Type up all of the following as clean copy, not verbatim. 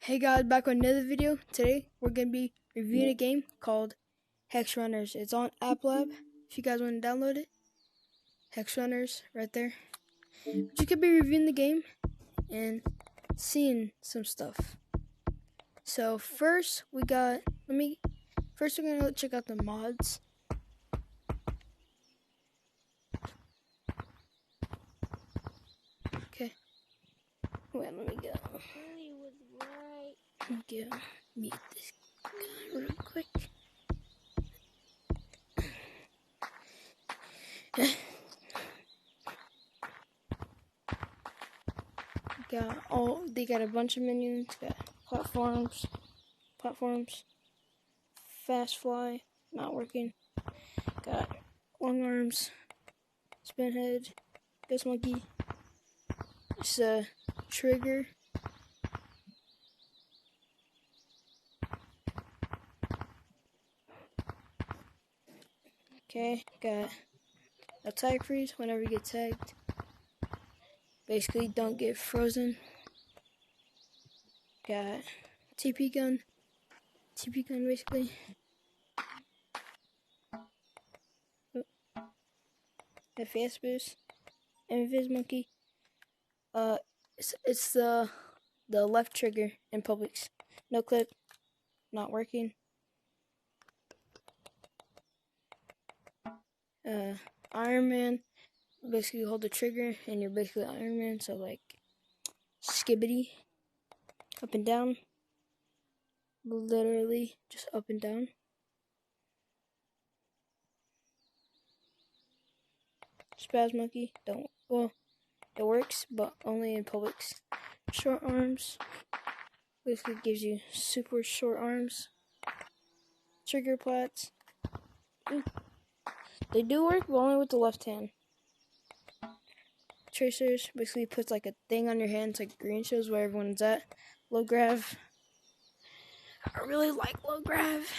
Hey guys, back with another video. Today we're going to be reviewing a game called Hex Runners. It's on App Lab. If you guys want to download it, Hex Runners right there. But you could be reviewing the game and seeing some stuff. So first we're going to check out the mods. Okay. Wait, let me go. Mute this guy real quick. They got a bunch of menus. Got platforms, fast fly, not working. Got long arms, spin head, ghost monkey. It's a trigger. Okay, got a tag freeze whenever you get tagged. Basically, don't get frozen. Got TP gun basically. FPS boost, invis monkey. It's the left trigger in Publix. No clip, not working. Iron Man. Basically, you hold the trigger and you're basically Iron Man. So like, skibbity, up and down. Literally just up and down. Spaz monkey. It works, but only in Publix. Short arms. Basically gives you super short arms. Trigger plats. They do work, but only with the left hand. Tracers basically puts like a thing on your hands, like green shows where everyone's at. Low grav. I really like low grav.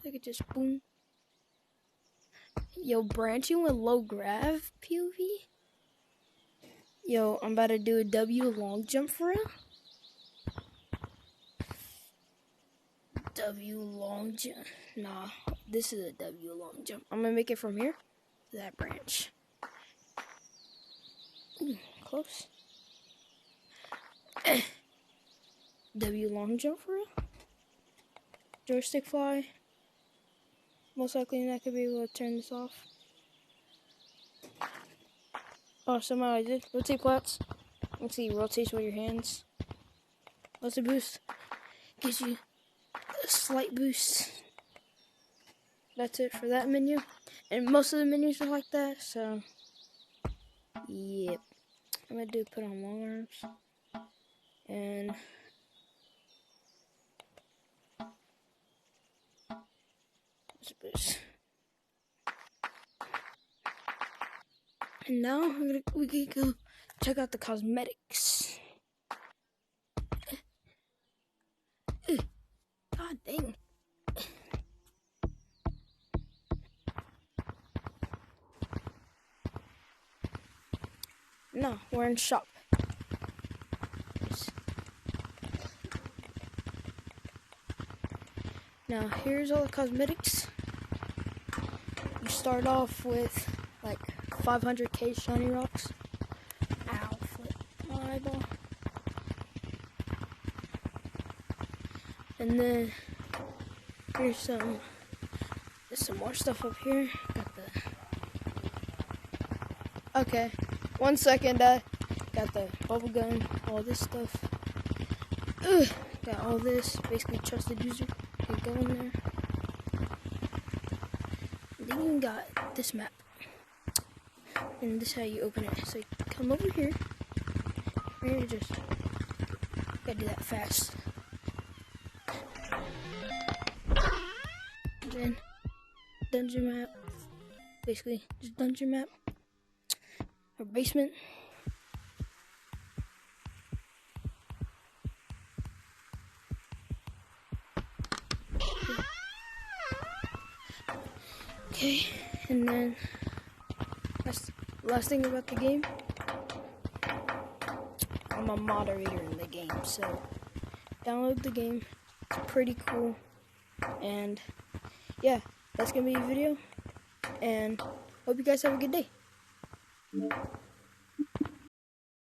I could just boom. Yo, branching with low grav POV. Yo, I'm about to do a W long jump for real. W long jump. Nah, this is a W long jump. I'm gonna make it from here to that branch. Ooh, close. W long jump for real. Joystick fly. Most likely not gonna be able to turn this off. Oh, somehow I did. Rotate plats. Let's see, rotation with your hands. What's the boost? Gives you a slight boost. That's it for that menu. And most of the menus are like that, so yep. I'm gonna put on long arms. And boost. And now we can go check out the cosmetics. God dang. No, we're in shop. Now here's all the cosmetics. You start off with like 500k shiny rocks. Ow, flip my eyeball. And then here's some more stuff up here. Got the okay. 1 second, got the bubble gun, all this stuff. Got all this, basically trusted user. Can go in there. And then you got this map. And this is how you open it. So you come over here. And you just gotta do that fast. And then dungeon map. Basically, just dungeon map. Or basement. Okay, and then last thing about the game, I'm a moderator in the game, so Download the game. It's pretty cool. And yeah, that's gonna be the video. And hope you guys have a good day.